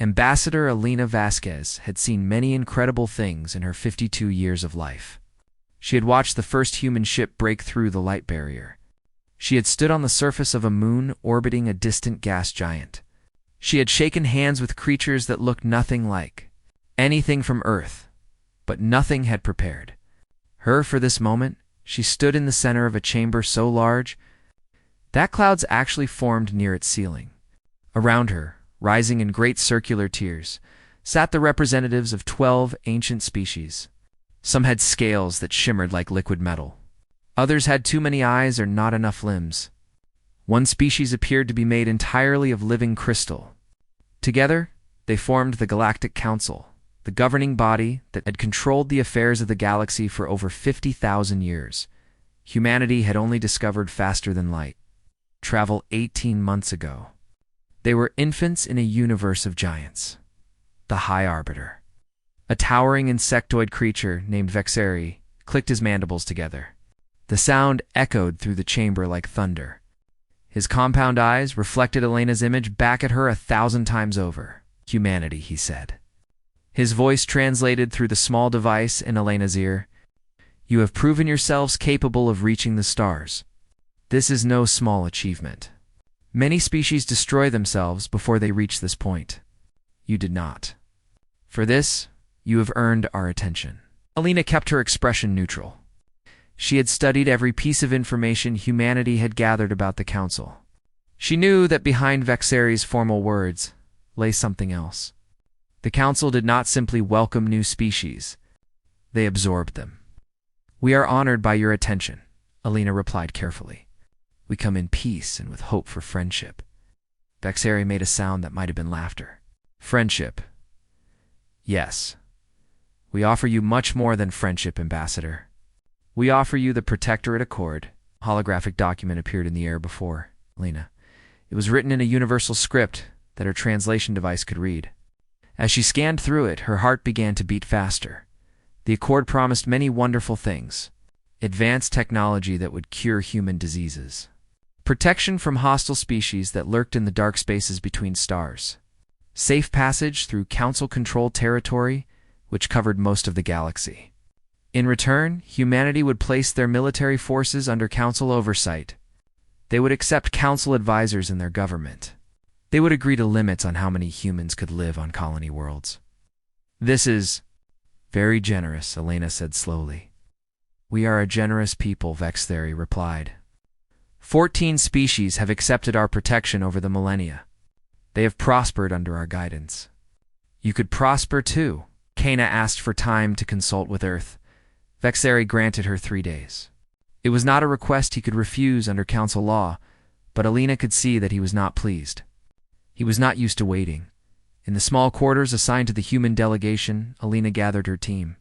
Ambassador Elena Vasquez had seen many incredible things in her 52 years of life. She had watched the first human ship break through the light barrier. She had stood on the surface of a moon orbiting a distant gas giant. She had shaken hands with creatures that looked nothing like anything from Earth, but nothing had prepared her for this moment. She stood in the center of a chamber so large that clouds actually formed near its ceiling. Around her, rising in great circular tiers, sat the representatives of 12 ancient species. Some had scales that shimmered like liquid metal. Others had too many eyes or not enough limbs. One species appeared to be made entirely of living crystal. Together, they formed the Galactic Council, the governing body that had controlled the affairs of the galaxy for over 50,000 years. Humanity had only discovered faster than light travel 18 months ago. They were infants in a universe of giants. The High Arbiter, a towering insectoid creature named Vexeri, clicked his mandibles together. The sound echoed through the chamber like thunder. His compound eyes reflected Elena's image back at her 1,000 times over. "Humanity," he said. His voice translated through the small device in Elena's ear. "You have proven yourselves capable of reaching the stars. This is no small achievement. Many species destroy themselves before they reach this point. You did not. For this, you have earned our attention." Elena kept her expression neutral. She had studied every piece of information humanity had gathered about the Council. She knew that behind Vexeri's formal words lay something else. The Council did not simply welcome new species. They absorbed them. "We are honored by your attention," Elena replied carefully. "We come in peace and with hope for friendship." Vexeri made a sound that might have been laughter. "Friendship. Yes. We offer you much more than friendship, Ambassador. We offer you the Protectorate Accord." A holographic document appeared in the air before Elena. It was written in a universal script that her translation device could read. As she scanned through it, her heart began to beat faster. The Accord promised many wonderful things. Advanced technology that would cure human diseases. Protection from hostile species that lurked in the dark spaces between stars. Safe passage through Council-controlled territory, which covered most of the galaxy. In return, humanity would place their military forces under Council oversight. They would accept Council advisors in their government. They would agree to limits on how many humans could live on colony worlds. "This is very generous," Elena said slowly. "We are a generous people," Vexeri replied. 14 species have accepted our protection over the millennia. They have prospered under our guidance. You could prosper too. Kana asked for time to consult with Earth. Vexeri granted her 3 days. It was not a request he could refuse under Council law, but Elena could see that he was not pleased. He was not used to waiting. In the small quarters assigned to the human delegation, Elena gathered her team.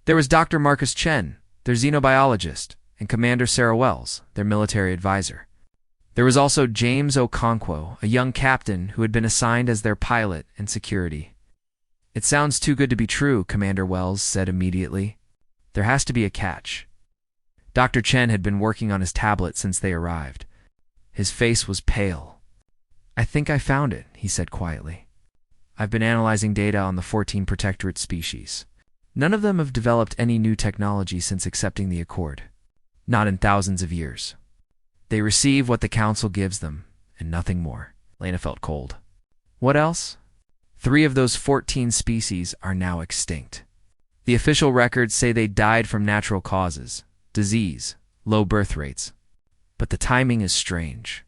There was Dr. Marcus Chen, their xenobiologist, and Commander Sarah Wells, their military advisor. There was also James Okonkwo, a young captain who had been assigned as their pilot and security. "It sounds too good to be true," Commander Wells said immediately. "There has to be a catch." Dr. Chen had been working on his tablet since they arrived. His face was pale. "I think I found it," he said quietly. "I've been analyzing data on the 14 Protectorate species. None of them have developed any new technology since accepting the Accord. Not in thousands of years. They receive what the Council gives them, and nothing more." Elena felt cold. "What else?" 3 of those 14 species are now extinct. The official records say they died from natural causes, disease, low birth rates. But the timing is strange.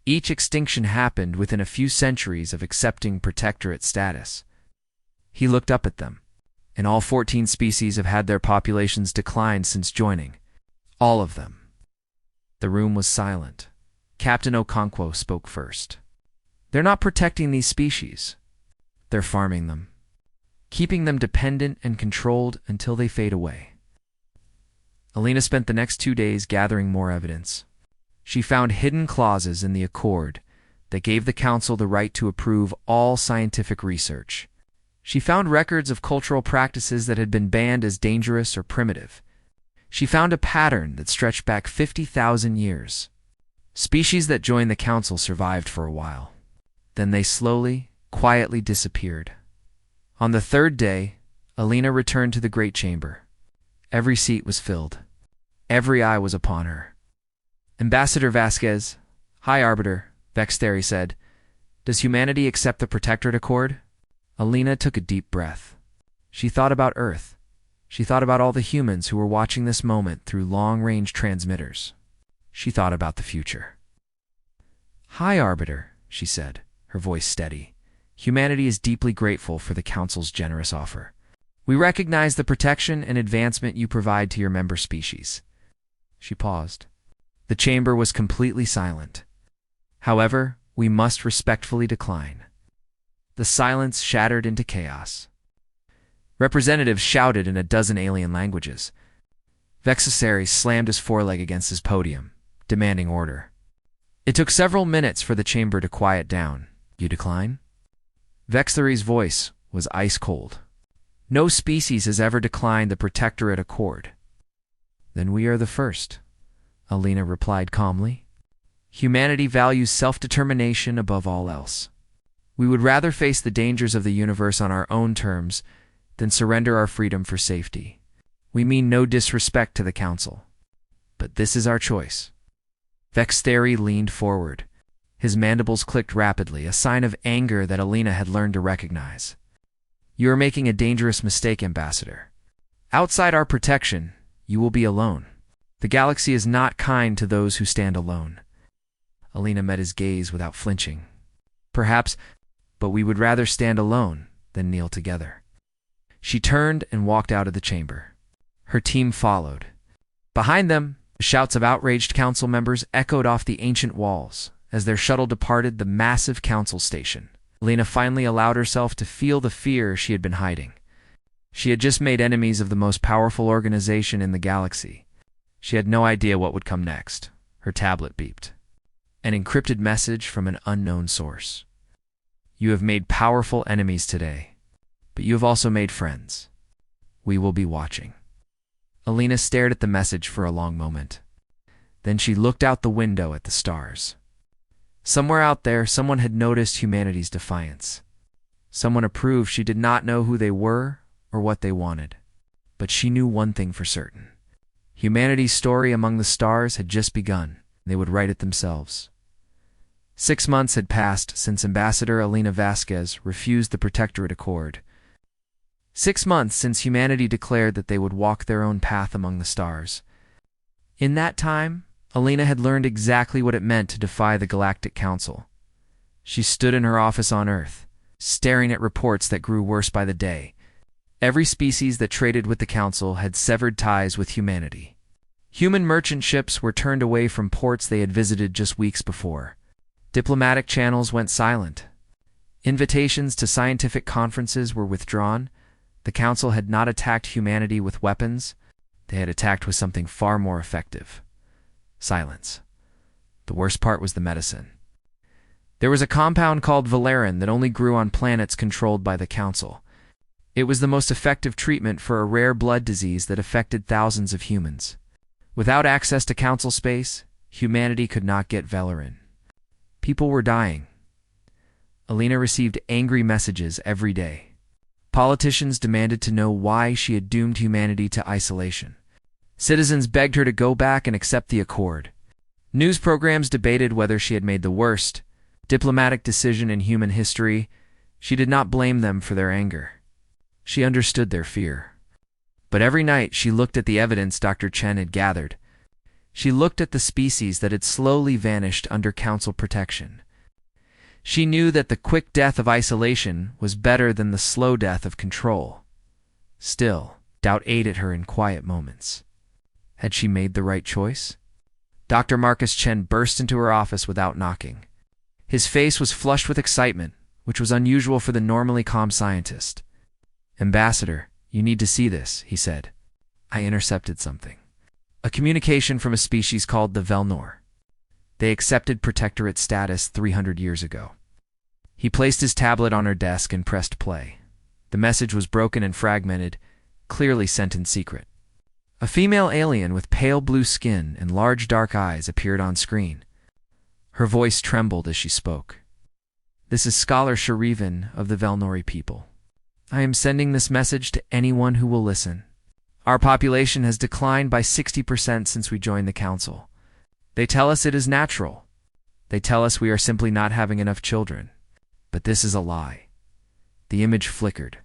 Each extinction happened within a few centuries of accepting Protectorate status. He looked up at them, and all 14 species have had their populations decline since joining. All of them. The room was silent. Captain Okonkwo spoke first. "They're not protecting these species. They're farming them, keeping them dependent and controlled until they fade away." Elena spent the next 2 days gathering more evidence. She found hidden clauses in the Accord that gave the Council the right to approve all scientific research. She found records of cultural practices that had been banned as dangerous or primitive. She found a pattern that stretched back 50,000 years. Species that joined the Council survived for a while. Then they slowly, quietly disappeared. On the third day, Alina returned to the great chamber. Every seat was filled. Every eye was upon her. Ambassador Vasquez, High Arbiter, Vextheri said, "Does humanity accept the Protectorate Accord?" Alina took a deep breath. She thought about Earth. She thought about all the humans who were watching this moment through long-range transmitters. She thought about the future. "High Arbiter," she said, her voice steady, "humanity is deeply grateful for the Council's generous offer. We recognize the protection and advancement you provide to your member species." She paused. The chamber was completely silent. "However, we must respectfully decline." The silence shattered into chaos. Representatives shouted in a dozen alien languages. Vextheri slammed his foreleg against his podium, demanding order. It took several minutes for the chamber to quiet down. "You decline?" Vextheri's voice was ice cold. "No species has ever declined the Protectorate Accord." "Then we are the first," Alina replied calmly. "Humanity values self-determination above all else. We would rather face the dangers of the universe on our own terms than surrender our freedom for safety. We mean no disrespect to the Council, but this is our choice." Vextheri leaned forward. His mandibles clicked rapidly, a sign of anger that Alina had learned to recognize. "You are making a dangerous mistake, Ambassador. Outside our protection, you will be alone. The galaxy is not kind to those who stand alone." Alina met his gaze without flinching. "Perhaps, but we would rather stand alone than kneel together." She turned and walked out of the chamber. Her team followed. Behind them, the shouts of outraged council members echoed off the ancient walls as their shuttle departed the massive council station. Alina finally allowed herself to feel the fear she had been hiding. She had just made enemies of the most powerful organization in the galaxy. She had no idea what would come next. Her tablet beeped. An encrypted message from an unknown source. "You have made powerful enemies today, but you have also made friends. We will be watching." Alina stared at the message for a long moment. Then she looked out the window at the stars. Somewhere out there, someone had noticed humanity's defiance. Someone approved she did not know who they were or what they wanted. But she knew one thing for certain. Humanity's story among the stars had just begun. They would write it themselves. 6 months had passed since Ambassador Alina Vasquez refused the Protectorate Accord. 6 months since humanity declared that they would walk their own path among the stars. In that time, Alina had learned exactly what it meant to defy the Galactic Council. She stood in her office on Earth, staring at reports that grew worse by the day. Every species that traded with the Council had severed ties with humanity. Human merchant ships were turned away from ports they had visited just weeks before. Diplomatic channels went silent. Invitations to scientific conferences were withdrawn. The Council had not attacked humanity with weapons. They had attacked with something far more effective. Silence. The worst part was the medicine. There was a compound called Valerian that only grew on planets controlled by the Council. It was the most effective treatment for a rare blood disease that affected thousands of humans. Without access to Council space, humanity could not get Valerian. People were dying. Alina received angry messages every day. Politicians demanded to know why she had doomed humanity to isolation. Citizens begged her to go back and accept the accord. News programs debated whether she had made the worst diplomatic decision in human history. She did not blame them for their anger. She understood their fear. But every night she looked at the evidence Dr. Chen had gathered. She looked at the species that had slowly vanished under Council protection. She knew that the quick death of isolation was better than the slow death of control. Still, doubt ate at her in quiet moments. Had she made the right choice? Dr. Marcus Chen burst into her office without knocking. His face was flushed with excitement, which was unusual for the normally calm scientist. "Ambassador, you need to see this," he said. "I intercepted something. A communication from a species called the Velnor. They accepted protectorate status 300 years ago." He placed his tablet on her desk and pressed play. The message was broken and fragmented, clearly sent in secret. A female alien with pale blue skin and large dark eyes appeared on screen. Her voice trembled as she spoke. This is Scholar Sharivan of the Velnori people. I am sending this message to anyone who will listen. Our population has declined by 60% since we joined the council. They tell us it is natural. They tell us we are simply not having enough children. But this is a lie. The image flickered.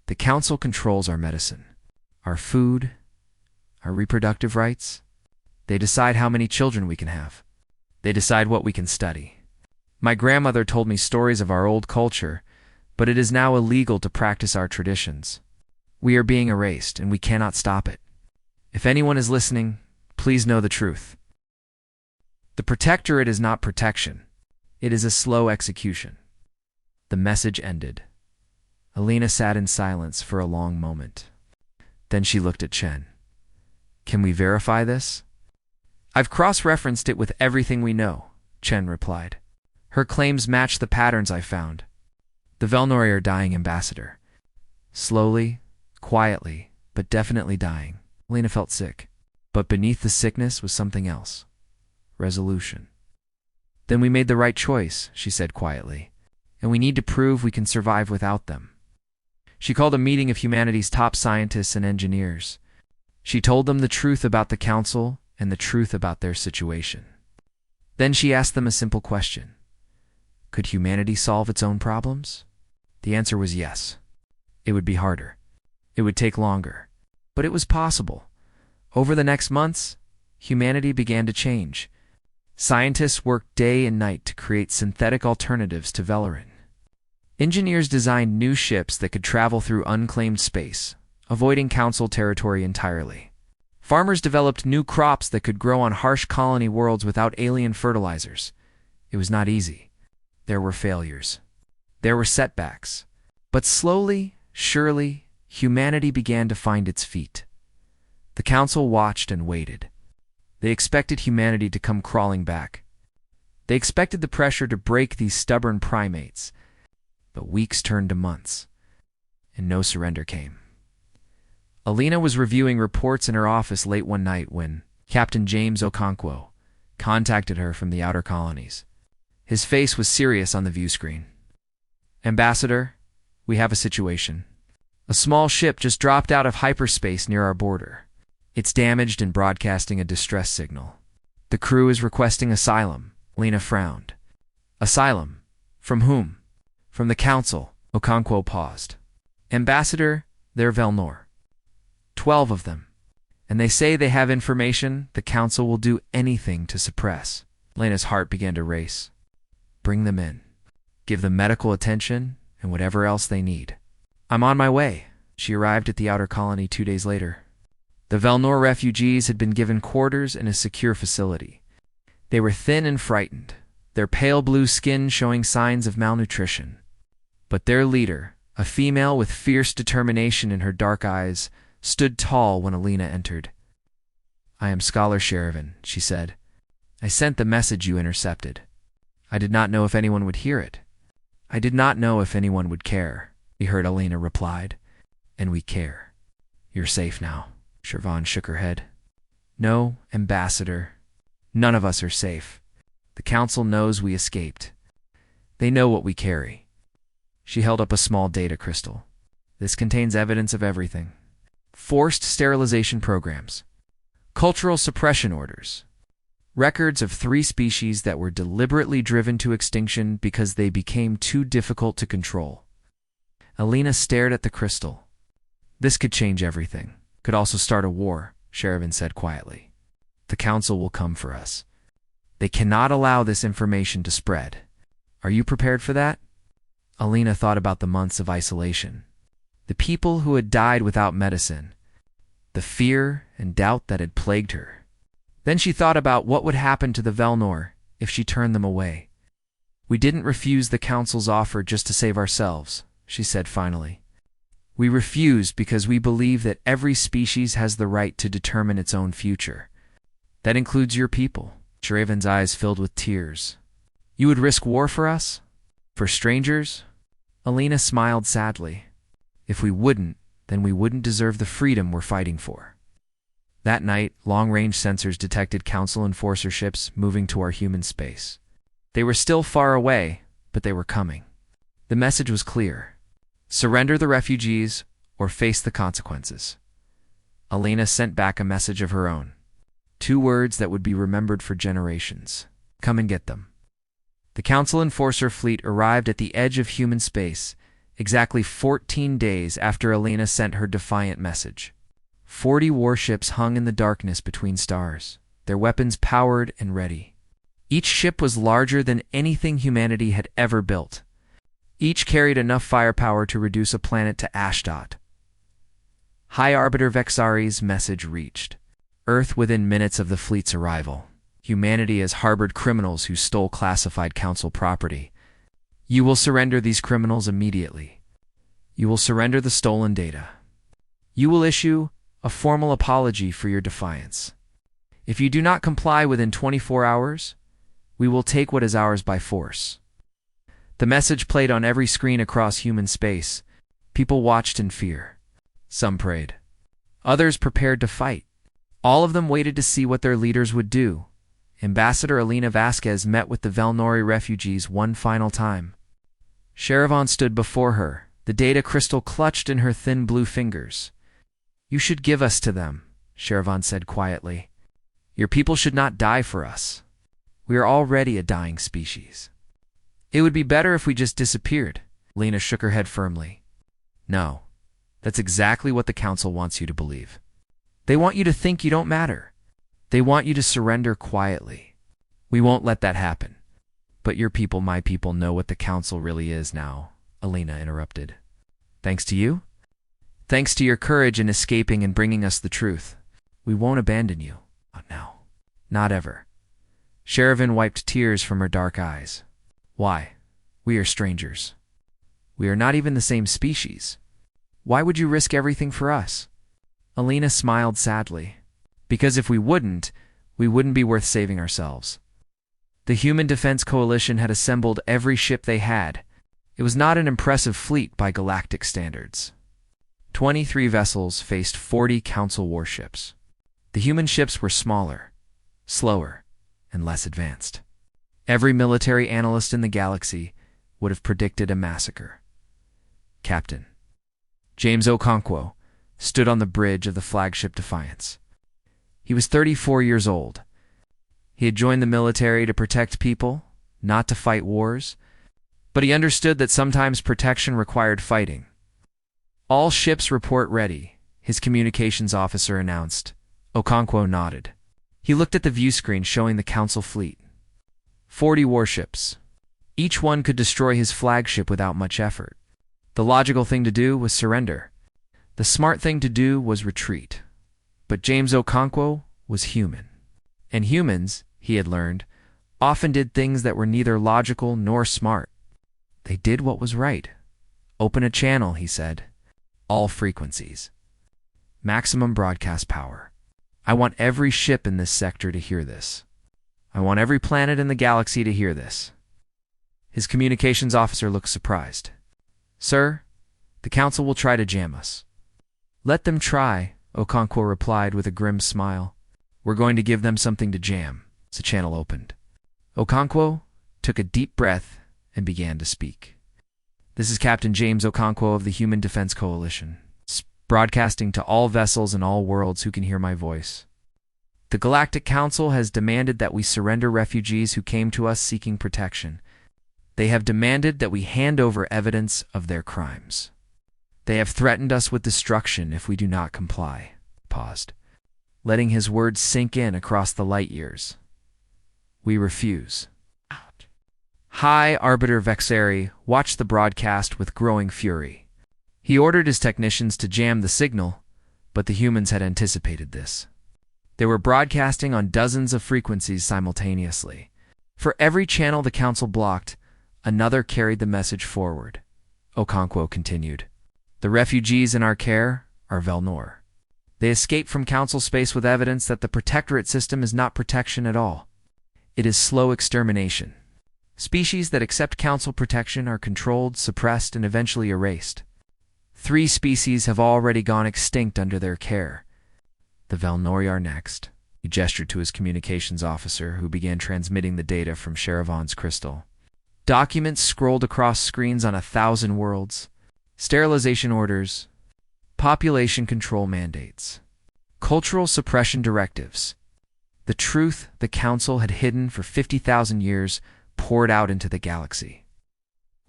The council controls our medicine, our food, our reproductive rights. They decide how many children we can have. They decide what we can study. My grandmother told me stories of our old culture, but it is now illegal to practice our traditions. We are being erased, and we cannot stop it. If anyone is listening, please know the truth. The protectorate is not protection. It is a slow execution. The message ended. Alina sat in silence for a long moment. Then she looked at Chen. Can we verify this? I've cross-referenced it with everything we know, Chen replied. Her claims match the patterns I found. The Velnori are dying, Ambassador. Slowly, quietly, but definitely dying. Alina felt sick. But beneath the sickness was something else. Resolution. Then we made the right choice, she said quietly. And we need to prove we can survive without them. She called a meeting of humanity's top scientists and engineers. She told them the truth about the council and the truth about their situation. Then she asked them a simple question. Could humanity solve its own problems? The answer was yes. It would be harder. It would take longer. But it was possible. Over the next months, humanity began to change. Scientists worked day and night to create synthetic alternatives to Velarin. Engineers designed new ships that could travel through unclaimed space, avoiding council territory entirely. Farmers developed new crops that could grow on harsh colony worlds without alien fertilizers. It was not easy. There were failures. There were setbacks. But slowly, surely, humanity began to find its feet. The council watched and waited. They expected humanity to come crawling back. They expected the pressure to break these stubborn primates. But weeks turned to months, and no surrender came. Alina was reviewing reports in her office late one night when Captain James Okonkwo contacted her from the outer colonies. His face was serious on the view screen. Ambassador, we have a situation. A small ship just dropped out of hyperspace near our border. It's damaged and broadcasting a distress signal. The crew is requesting asylum. Alina frowned. Asylum? From whom? From the council. Okonkwo paused. Ambassador, they're Velnor. 12 of them. And they say they have information the council will do anything to suppress. Lena's heart began to race. Bring them in. Give them medical attention and whatever else they need. I'm on my way. She arrived at the outer colony 2 days later. The Velnor refugees had been given quarters in a secure facility. They were thin and frightened, their pale blue skin showing signs of malnutrition. But their leader, a female with fierce determination in her dark eyes, stood tall when Alina entered. I am Scholar Sharivan, she said. I sent the message you intercepted. I did not know if anyone would hear it. I did not know if anyone would care, he heard Alina replied. And we care. You're safe now. Sharivan shook her head. No, Ambassador. None of us are safe. The council knows we escaped. They know what we carry. She held up a small data crystal. This contains evidence of everything. Forced sterilization programs. Cultural suppression orders. Records of 3 species that were deliberately driven to extinction because they became too difficult to control. Alina stared at the crystal. This could change everything. Could also start a war, Sharivan said quietly. The council will come for us. They cannot allow this information to spread. Are you prepared for that? Alina thought about the months of isolation. The people who had died without medicine. The fear and doubt that had plagued her. Then she thought about what would happen to the Velnor if she turned them away. We didn't refuse the council's offer just to save ourselves, she said finally. We refused because we believe that every species has the right to determine its own future. That includes your people. Sharivan's eyes filled with tears. You would risk war for us? For strangers? Alina smiled sadly. If we wouldn't, then we wouldn't deserve the freedom we're fighting for. That night, long-range sensors detected council enforcer ships moving to our human space. They were still far away, but they were coming. The message was clear. Surrender the refugees or face the consequences. Alina sent back a message of her own. 2 words that would be remembered for generations. Come and get them. The Council Enforcer fleet arrived at the edge of human space exactly 14 days after Alina sent her defiant message. 40 warships hung in the darkness between stars, their weapons powered and ready. Each ship was larger than anything humanity had ever built. Each carried enough firepower to reduce a planet to ashdot. High Arbiter Vexari's message reached Earth within minutes of the fleet's arrival. Humanity has harbored criminals who stole classified Council property. You will surrender these criminals immediately. You will surrender the stolen data. You will issue a formal apology for your defiance. If you do not comply within 24 hours, we will take what is ours by force. The message played on every screen across human space. People watched in fear. Some prayed. Others prepared to fight. All of them waited to see what their leaders would do. Ambassador Alina Vasquez met with the Velnori refugees one final time. Sherivan stood before her, the data crystal clutched in her thin blue fingers. You should give us to them, Sherivan said quietly. Your people should not die for us. We are already a dying species. It would be better if we just disappeared. Alina shook her head firmly. No. That's exactly what the Council wants you to believe. They want you to think you don't matter. They want you to surrender quietly. We won't let that happen. But your people, my people, know what the Council really is now, Alina interrupted. Thanks to you? Thanks to your courage in escaping and bringing us the truth. We won't abandon you. Not now. Not ever. Sherivan wiped tears from her dark eyes. Why? We are strangers. We are not even the same species. Why would you risk everything for us? Alina smiled sadly. Because if we wouldn't be worth saving ourselves. The Human Defense Coalition had assembled every ship they had. It was not an impressive fleet by galactic standards. 23 vessels faced 40 Council warships. The human ships were smaller, slower, and less advanced. Every military analyst in the galaxy would have predicted a massacre. Captain James Okonkwo stood on the bridge of the flagship Defiance. He was 34 years old. He had joined the military to protect people, not to fight wars, but he understood that sometimes protection required fighting. All ships report ready, his communications officer announced. Okonkwo nodded. He looked at the view screen showing the Council fleet. 40 warships. Each one could destroy his flagship without much effort. The logical thing to do was surrender. The smart thing to do was retreat. But James Okonkwo was human. And humans, he had learned, often did things that were neither logical nor smart. They did what was right. Open a channel, he said. All frequencies. Maximum broadcast power. I want every ship in this sector to hear this. I want every planet in the galaxy to hear this. His communications officer looked surprised. Sir, the Council will try to jam us. Let them try, Okonkwo replied with a grim smile. We're going to give them something to jam. The channel opened. Okonkwo took a deep breath and began to speak. This is Captain James Okonkwo of the Human Defense Coalition, broadcasting to all vessels in all worlds who can hear my voice. The Galactic Council has demanded that we surrender refugees who came to us seeking protection. They have demanded that we hand over evidence of their crimes. They have threatened us with destruction if we do not comply. Paused, letting his words sink in across the light years. We refuse. Out. High Arbiter Vexari watched the broadcast with growing fury. He ordered his technicians to jam the signal, but the humans had anticipated this. They were broadcasting on dozens of frequencies simultaneously. For every channel the Council blocked, another carried the message forward. Okonkwo continued. The refugees in our care are Velnor. They escaped from Council space with evidence that the Protectorate system is not protection at all. It is slow extermination. Species that accept Council protection are controlled, suppressed, and eventually erased. 3 species have already gone extinct under their care. The Velnori are next. He gestured to his communications officer, who began transmitting the data from Sherivan's crystal. Documents scrolled across screens on 1,000 worlds. Sterilization orders. Population control mandates. Cultural suppression directives. The truth the Council had hidden for 50,000 years poured out into the galaxy.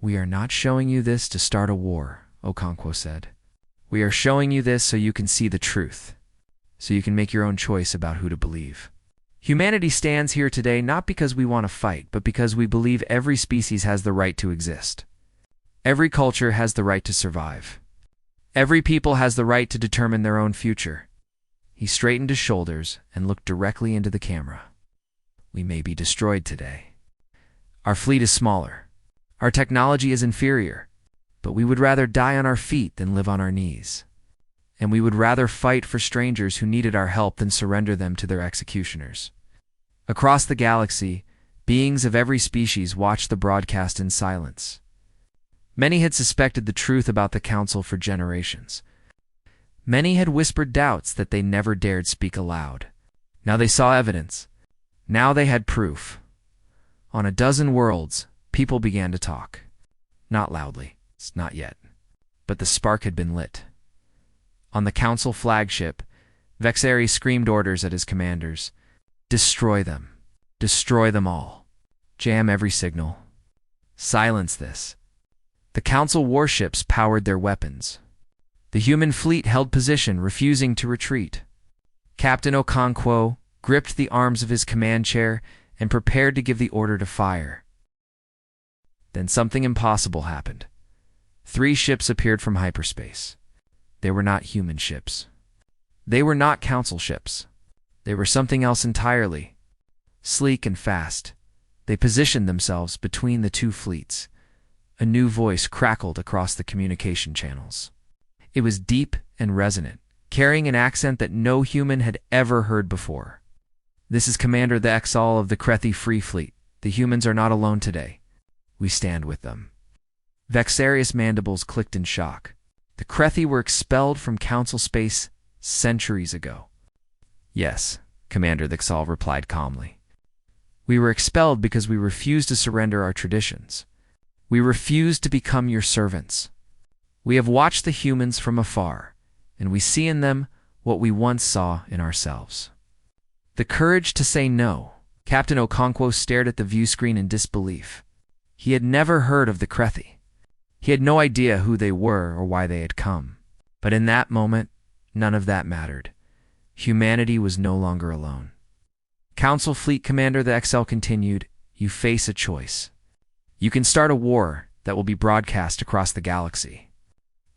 "We are not showing you this to start a war," Okonkwo said. "We are showing you this so you can see the truth, so you can make your own choice about who to believe. Humanity stands here today not because we want to fight, but because we believe every species has the right to exist. Every culture has the right to survive. Every people has the right to determine their own future." He straightened his shoulders and looked directly into the camera. "We may be destroyed today. Our fleet is smaller. Our technology is inferior. But we would rather die on our feet than live on our knees. And we would rather fight for strangers who needed our help than surrender them to their executioners." Across the galaxy, beings of every species watched the broadcast in silence. Many had suspected the truth about the Council for generations. Many had whispered doubts that they never dared speak aloud. Now they saw evidence. Now they had proof. On 12 worlds, people began to talk. Not loudly, not yet, but the spark had been lit. On the Council flagship, Vexari screamed orders at his commanders. "Destroy them. Destroy them all. Jam every signal. Silence this." The Council warships powered their weapons. The human fleet held position, refusing to retreat. Captain Okonkwo gripped the arms of his command chair and prepared to give the order to fire. Then something impossible happened. 3 ships appeared from hyperspace. They were not human ships. They were not Council ships. They were something else entirely. Sleek and fast, they positioned themselves between the 2 fleets. A new voice crackled across the communication channels. It was deep and resonant, carrying an accent that no human had ever heard before. "This is Commander the Exal of the Krethi Free Fleet. The humans are not alone today. We stand with them." Vexarius' mandibles clicked in shock. The Krethi were expelled from Council space centuries ago. "Yes," Commander the Exal replied calmly. "We were expelled because we refused to surrender our traditions. We refused to become your servants. We have watched the humans from afar, and we see in them what we once saw in ourselves." The courage to say no. Captain Okonkwo stared at the view screen in disbelief. He had never heard of the Krethi. He had no idea who they were or why they had come. But in that moment, none of that mattered. Humanity was no longer alone. Council Fleet Commander the XL continued, "You face a choice. You can start a war that will be broadcast across the galaxy.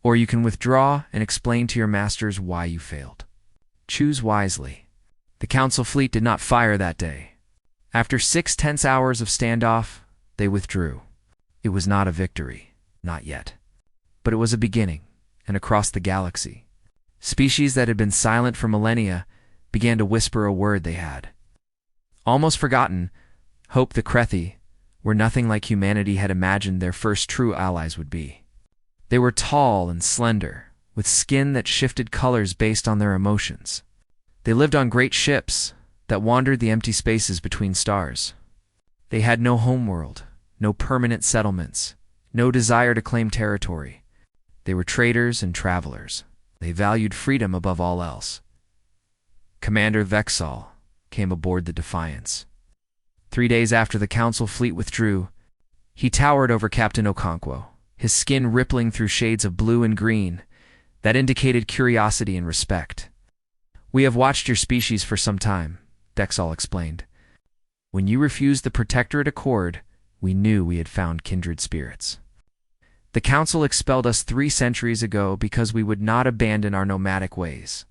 Or you can withdraw and explain to your masters why you failed. Choose wisely." The Council fleet did not fire that day. After 6 tense hours of standoff, they withdrew. It was not a victory, not yet. But it was a beginning, and across the galaxy, species that had been silent for millennia began to whisper a word they had. Almost forgotten, Hope the Krethi were nothing like humanity had imagined their first true allies would be. They were tall and slender, with skin that shifted colors based on their emotions. They lived on great ships that wandered the empty spaces between stars. They had no homeworld, no permanent settlements, no desire to claim territory. They were traders and travelers. They valued freedom above all else. Commander Vexal came aboard the Defiance. 3 days after the Council fleet withdrew, he towered over Captain Okonkwo, his skin rippling through shades of blue and green that indicated curiosity and respect. "We have watched your species for some time," Dexal explained. "When you refused the Protectorate Accord, we knew we had found kindred spirits. The Council expelled us 3 centuries ago because we would not abandon our nomadic ways.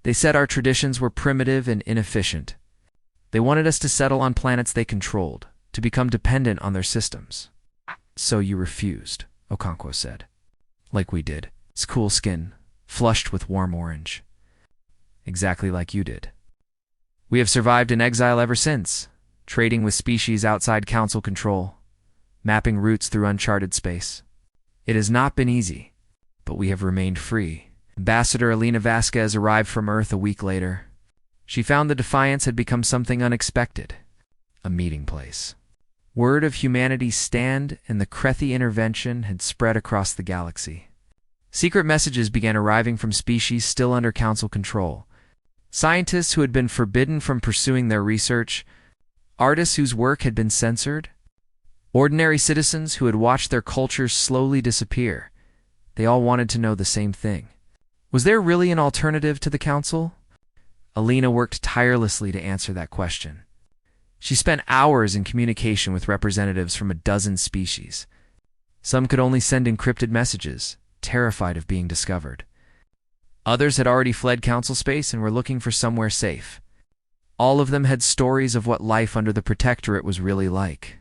They said our traditions were primitive and inefficient. They wanted us to settle on planets they controlled, to become dependent on their systems. So you refused," Okonkwo said. "Like we did. His cool skin, flushed with warm orange. Exactly like you did. We have survived in exile ever since, trading with species outside Council control, mapping routes through uncharted space. It has not been easy, but we have remained free." Ambassador Elena Vasquez arrived from Earth a week later. She found the Defiance had become something unexpected, a meeting place. Word of humanity's stand and the Krethi intervention had spread across the galaxy. Secret messages began arriving from species still under Council control. Scientists who had been forbidden from pursuing their research, artists whose work had been censored, ordinary citizens who had watched their cultures slowly disappear. They all wanted to know the same thing. Was there really an alternative to the Council? Alina worked tirelessly to answer that question. She spent hours in communication with representatives from a dozen species. Some could only send encrypted messages, terrified of being discovered. Others had already fled Council space and were looking for somewhere safe. All of them had stories of what life under the Protectorate was really like.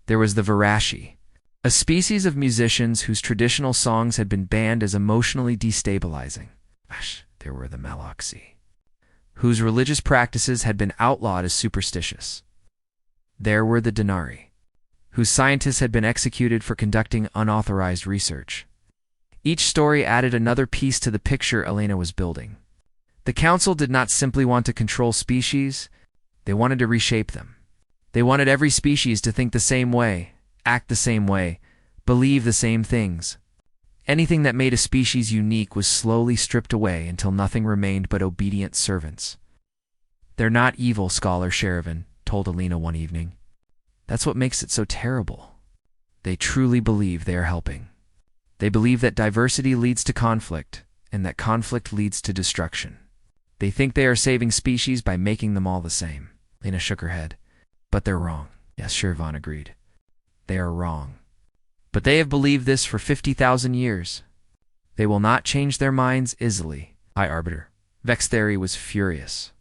There was the Varashi, a species of musicians whose traditional songs had been banned as emotionally destabilizing. There were the Maloxi, whose religious practices had been outlawed as superstitious. There were the Denari, whose scientists had been executed for conducting unauthorized research. Each story added another piece to the picture Elena was building. The Council did not simply want to control species, they wanted to reshape them. They wanted every species to think the same way, act the same way, believe the same things. Anything that made a species unique was slowly stripped away until nothing remained but obedient servants. "They're not evil," Scholar Sherivan told Alina one evening. "That's what makes it so terrible. They truly believe they are helping. They believe that diversity leads to conflict, and that conflict leads to destruction. They think they are saving species by making them all the same." Lena shook her head. "But they're wrong." "Yes," Sherivan agreed. "They are wrong. But they have believed this for 50,000 years. They will not change their minds easily." High Arbiter Vextheri was furious.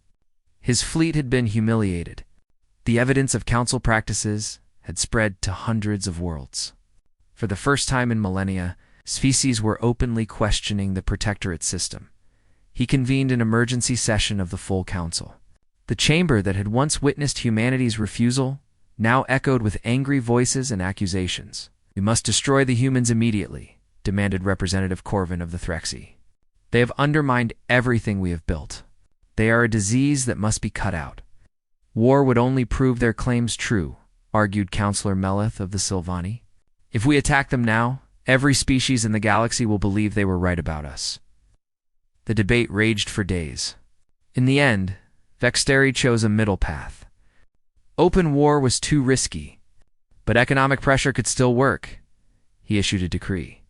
His fleet had been humiliated. The evidence of Council practices had spread to hundreds of worlds. For the first time in millennia, species were openly questioning the Protectorate system. He convened an emergency session of the full Council. The chamber that had once witnessed humanity's refusal now echoed with angry voices and accusations. "We must destroy the humans immediately," demanded Representative Corvin of the Threxy. "They have undermined everything we have built. They are a disease that must be cut out." "War would only prove their claims true," argued Councillor Melith of the Sylvani. "If we attack them now, every species in the galaxy will believe they were right about us." The debate raged for days. In the end, Vextheri chose a middle path. Open war was too risky, but economic pressure could still work. He issued a decree.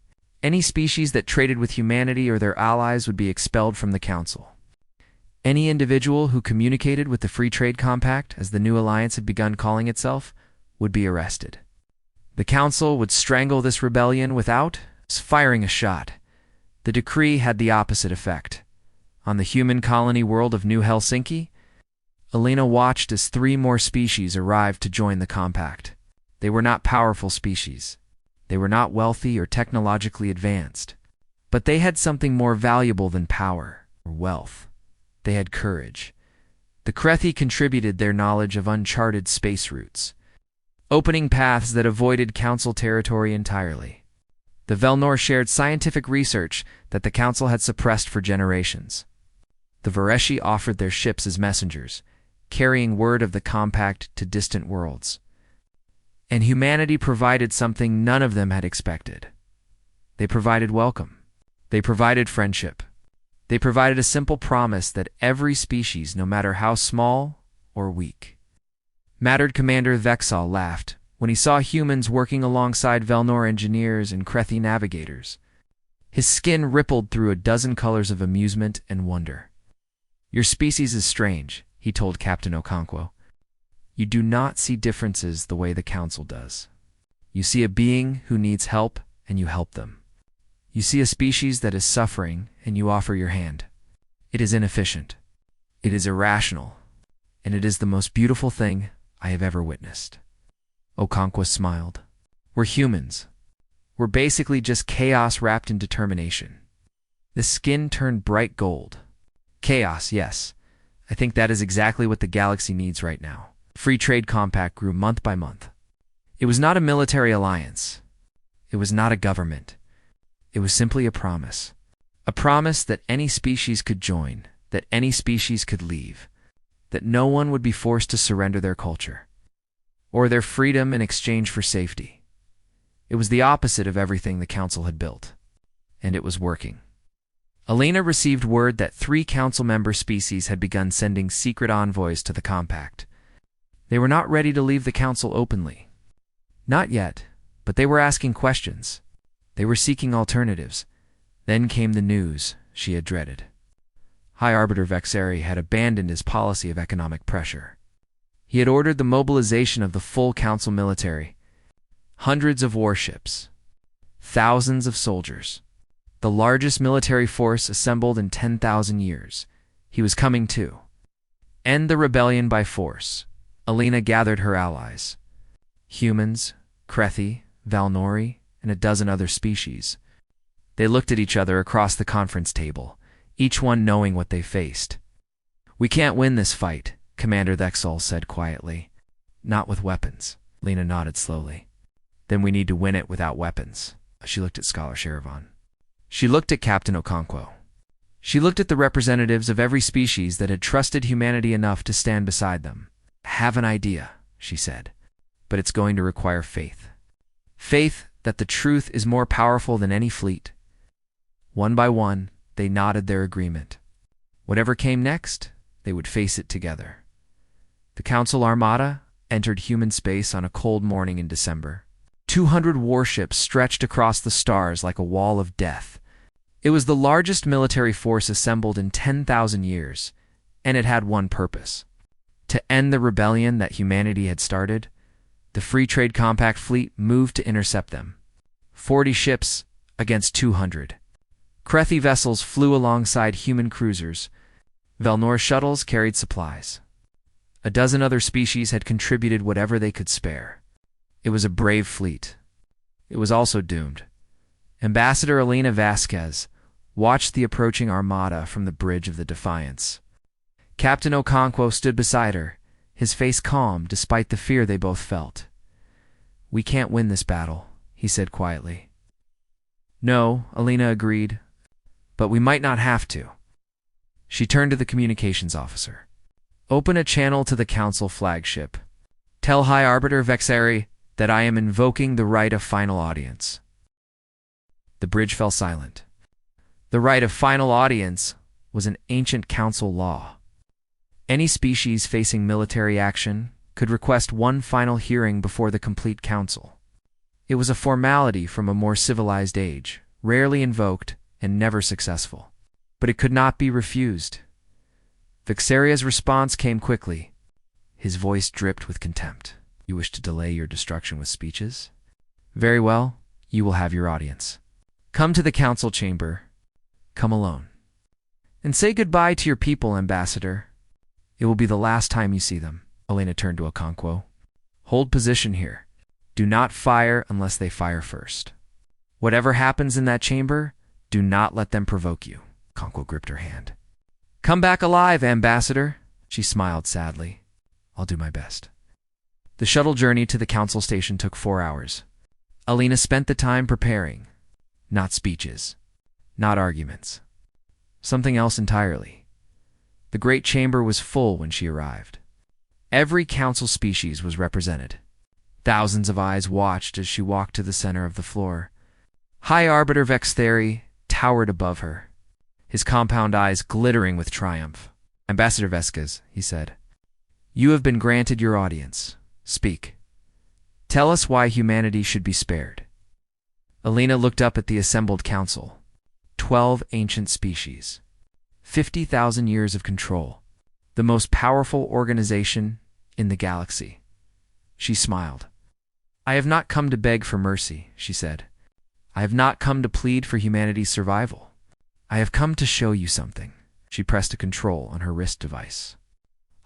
Any species that traded with humanity or their allies would be expelled from the Council. Any individual who communicated with the Free Trade Compact, as the new alliance had begun calling itself, would be arrested. The Council would strangle this rebellion without firing a shot. The decree had the opposite effect. On the human colony world of New Helsinki, Alina watched as 3 more species arrived to join the compact. They were not powerful species. They were not wealthy or technologically advanced. But they had something more valuable than power or wealth. They had courage. The Krethi contributed their knowledge of uncharted space routes, opening paths that avoided Council territory entirely. The Velnor shared scientific research that the Council had suppressed for generations. The Vareshi offered their ships as messengers, carrying word of the compact to distant worlds. And humanity provided something none of them had expected. They provided welcome. They provided friendship. They provided a simple promise that every species, no matter how small or weak. Mattered Commander Vexal laughed when he saw humans working alongside Velnor engineers and Krethi navigators. His skin rippled through a dozen colors of amusement and wonder. "Your species is strange," he told Captain Okonkwo. "You do not see differences the way the Council does. You see a being who needs help, and you help them. You see a species that is suffering, and you offer your hand. It is inefficient. It is irrational. And it is the most beautiful thing I have ever witnessed." Okonkwo smiled. "We're humans. We're basically just chaos wrapped in determination." The skin turned bright gold. "Chaos, yes. I think that is exactly what the galaxy needs right now." Free Trade Compact grew month by month. It was not a military alliance. It was not a government. It was simply a promise. A promise that any species could join, that any species could leave, that no one would be forced to surrender their culture. or their freedom in exchange for safety. It was the opposite of everything the Council had built. And it was working. Alina received word that 3 Council-member species had begun sending secret envoys to the Compact. They were not ready to leave the Council openly. Not yet, but they were asking questions. They were seeking alternatives. Then came the news she had dreaded. High Arbiter Vexeri had abandoned his policy of economic pressure. He had ordered the mobilization of the full Council military, hundreds of warships, thousands of soldiers, the largest military force assembled in 10,000 years. He was coming to end the rebellion by force. Alina gathered her allies, humans, Krethi, Valnori, and a dozen other species. They looked at each other across the conference table, each one knowing what they faced. "We can't win this fight," Commander Thexol said quietly. "Not with weapons." Lena nodded slowly. "Then we need to win it without weapons." She looked at Scholar Sherivan. She looked at Captain Okonkwo. She looked at the representatives of every species that had trusted humanity enough to stand beside them. "I have an idea," she said, "but it's going to require faith. Faith that the truth is more powerful than any fleet." One by one, they nodded their agreement. Whatever came next, they would face it together. The Council Armada entered human space on a cold morning in December. 200 warships stretched across the stars like a wall of death. It was the largest military force assembled in 10,000 years, and it had one purpose: to end the rebellion that humanity had started. The Free Trade Compact fleet moved to intercept them. 40 ships against 200. Krethi vessels flew alongside human cruisers. Velnor shuttles carried supplies. A dozen other species had contributed whatever they could spare. It was a brave fleet. It was also doomed. Ambassador Elena Vasquez watched the approaching armada from the bridge of the Defiance. Captain Okonkwo stood beside her, his face calm despite the fear they both felt. "We can't win this battle," he said quietly. "No," Elena agreed, "but we might not have to." She turned to the communications officer. "Open a channel to the Council flagship. Tell High Arbiter Vexeri that I am invoking the right of final audience." The bridge fell silent. The right of final audience was an ancient Council law. Any species facing military action could request one final hearing before the complete Council. It was a formality from a more civilized age, rarely invoked and never successful. But it could not be refused. Vexeria's response came quickly. His voice dripped with contempt. "You wish to delay your destruction with speeches? Very well, you will have your audience. Come to the Council chamber. Come alone. And say goodbye to your people, Ambassador. It will be the last time you see them." Elena turned to Okonkwo. "Hold position here. Do not fire unless they fire first. Whatever happens in that chamber, do not let them provoke you." Okonkwo gripped her hand. "Come back alive, Ambassador." She smiled sadly. "I'll do my best." The shuttle journey to the Council station took 4 hours. Alina spent the time preparing. Not speeches. Not arguments. Something else entirely. The great chamber was full when she arrived. Every Council species was represented. Thousands of eyes watched as she walked to the center of the floor. High Arbiter Vexeri towered above her, his compound eyes glittering with triumph. "Ambassador Vesquez," he said, "you have been granted your audience. Speak. Tell us why humanity should be spared." Alina looked up at the assembled Council. 12 ancient species. 50,000 years of control. The most powerful organization in the galaxy. She smiled. "I have not come to beg for mercy," she said. "I have not come to plead for humanity's survival. I have come to show you something." She pressed a control on her wrist device.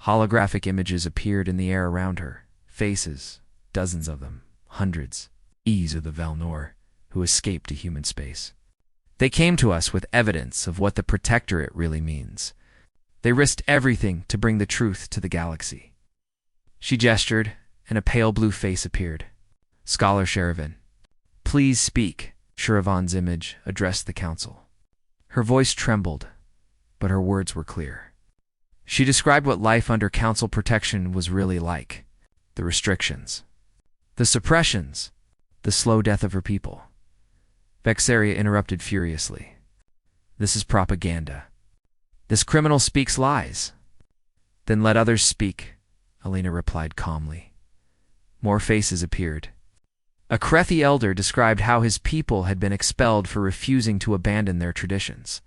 Holographic images appeared in the air around her. Faces, dozens of them, hundreds. These are the Velnor, who escaped to human space. They came to us with evidence of what the Protectorate really means. They risked everything to bring the truth to the galaxy. She gestured, and a pale blue face appeared. "Scholar Sherivan, please speak." Sherivan's image addressed the Council. Her voice trembled, but her words were clear. She described what life under Council protection was really like. the restrictions, the suppressions, the slow death of her people. Vexaria interrupted furiously. This is propaganda. This criminal speaks lies. Then let others speak, Alina replied calmly. More faces appeared. A Krethi elder described how his people had been expelled for refusing to abandon their traditions.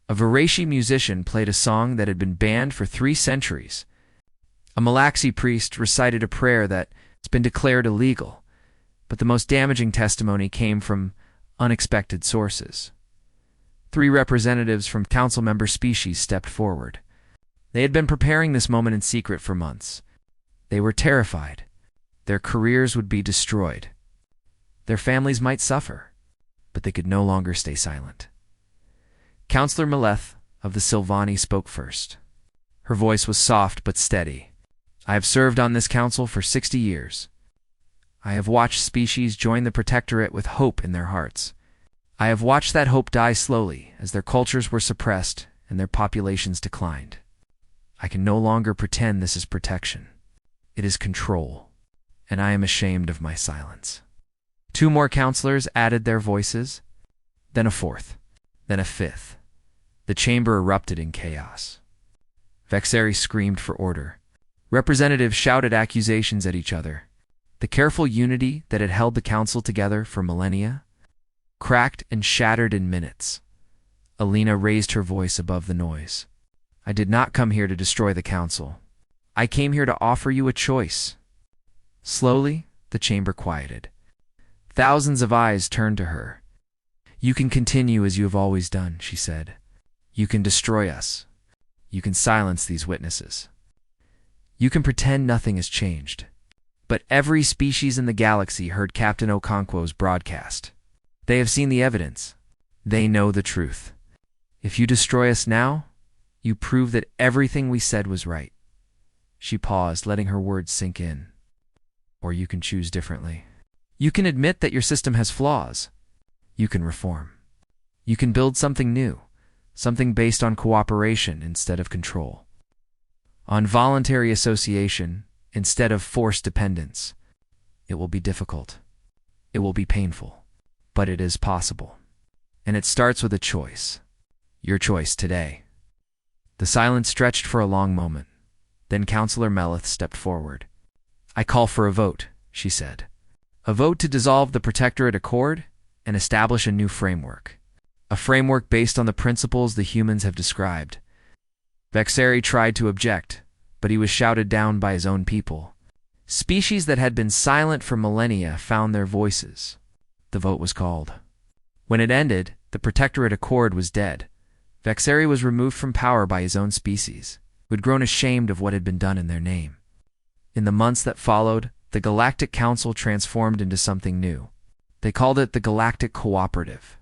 A Varashi musician played a song that had been banned for 3 centuries. A Malaxi priest recited a prayer that has been declared illegal, but the most damaging testimony came from unexpected sources. 3 representatives from council member species stepped forward. They had been preparing this moment in secret for months. They were terrified. Their careers would be destroyed. Their families might suffer, but they could no longer stay silent. Councillor Meleth of the Silvani spoke first. Her voice was soft but steady. I have served on this council for 60 years. I have watched species join the Protectorate with hope in their hearts. I have watched that hope die slowly as their cultures were suppressed and their populations declined. I can no longer pretend this is protection. It is control, and I am ashamed of my silence. 2 more councillors added their voices, then a 4th, then a 5th. The chamber erupted in chaos. Vexari screamed for order. Representatives shouted accusations at each other. The careful unity that had held the council together for millennia cracked and shattered in minutes. Alina raised her voice above the noise. I did not come here to destroy the council. I came here to offer you a choice. Slowly, the chamber quieted. Thousands of eyes turned to her. You can continue as you have always done, she said. You can destroy us. You can silence these witnesses. You can pretend nothing has changed. But every species in the galaxy heard Captain Okonkwo's broadcast. They have seen the evidence. They know the truth. If you destroy us now, you prove that everything we said was right. She paused, letting her words sink in. Or you can choose differently. You can admit that your system has flaws. You can reform. You can build something new, something based on cooperation instead of control. On voluntary association instead of forced dependence. It will be difficult. It will be painful. But it is possible. And it starts with a choice. Your choice today. The silence stretched for a long moment. Then Councillor Meleth stepped forward. I call for a vote, she said. A vote to dissolve the Protectorate Accord and establish a new framework. A framework based on the principles the humans have described. Vexari tried to object, but he was shouted down by his own people. Species that had been silent for millennia found their voices. The vote was called. When it ended, the Protectorate Accord was dead. Vexari was removed from power by his own species, who had grown ashamed of what had been done in their name. In the months that followed, the Galactic Council transformed into something new. They called it the Galactic Cooperative.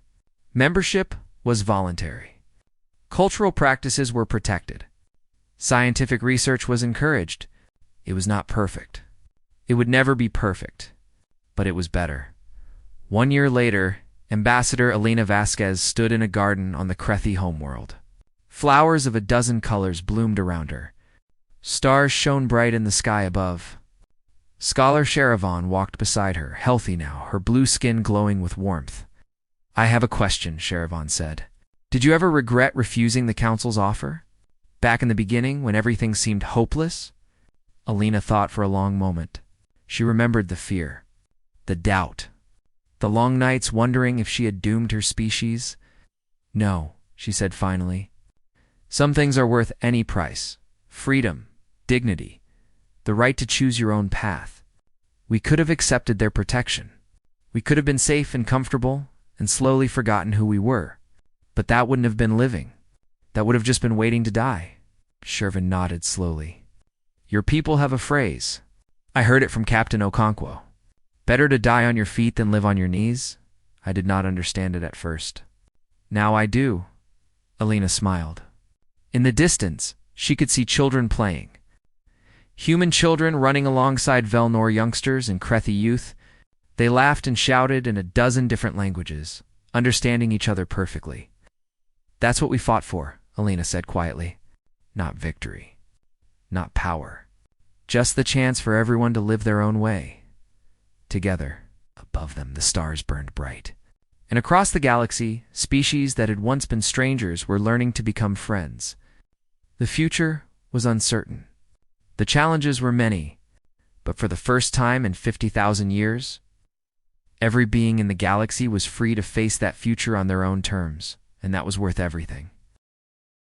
Membership was voluntary. Cultural practices were protected. Scientific research was encouraged. It was not perfect. It would never be perfect, but it was better. 1 year later, Ambassador Elena Vasquez stood in a garden on the Krethi homeworld. Flowers of a dozen colors bloomed around her. Stars shone bright in the sky above. Scholar Sharavan walked beside her, healthy now, her blue skin glowing with warmth. I have a question, Sharavan said. Did you ever regret refusing the council's offer? Back in the beginning, when everything seemed hopeless? Alina thought for a long moment. She remembered the fear, the doubt, the long nights wondering if she had doomed her species. No, she said finally. Some things are worth any price. Freedom, dignity, the right to choose your own path. We could have accepted their protection. We could have been safe and comfortable and slowly forgotten who we were. But that wouldn't have been living. That would have just been waiting to die. Shervin nodded slowly. Your people have a phrase. I heard it from Captain Okonkwo. Better to die on your feet than live on your knees? I did not understand it at first. Now I do. Alina smiled. In the distance, she could see children playing. Human children running alongside Velnor youngsters and Krethi youth. They laughed and shouted in a dozen different languages, understanding each other perfectly. That's what we fought for, Alina said quietly. Not victory. Not power. Just the chance for everyone to live their own way. Together, above them, the stars burned bright. And across the galaxy, species that had once been strangers were learning to become friends. The future was uncertain. The challenges were many, but for the first time in 50,000 years, every being in the galaxy was free to face that future on their own terms, and that was worth everything.